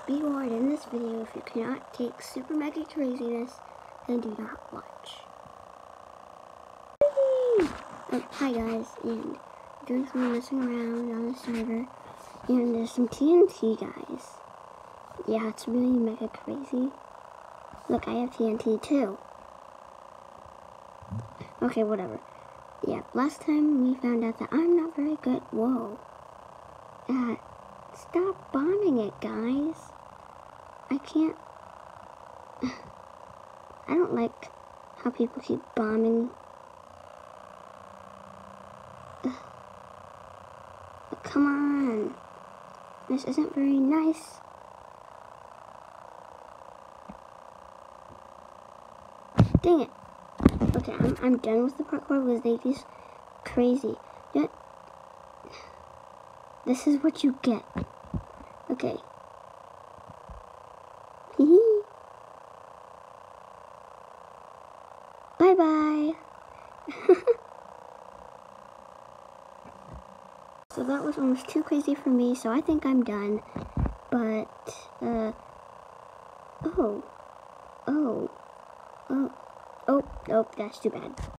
Be warned, in this video, if you cannot take super mega craziness, then do not watch. Hi guys, and doing some messing around on the server, and there's some TNT guys. Yeah, it's really mega crazy. Look, I have TNT too. Okay, whatever. Yeah, last time we found out that I'm not very good. Whoa. Stop bombing it, guys. I can't. I don't like how people keep bombing. Come on. This isn't very nice. Dang it. Okay, I'm done with the parkour because they just crazy. Yeah. This is what you get. Okay. Bye-bye. So that was almost too crazy for me, so I think I'm done. But, oh, that's too bad.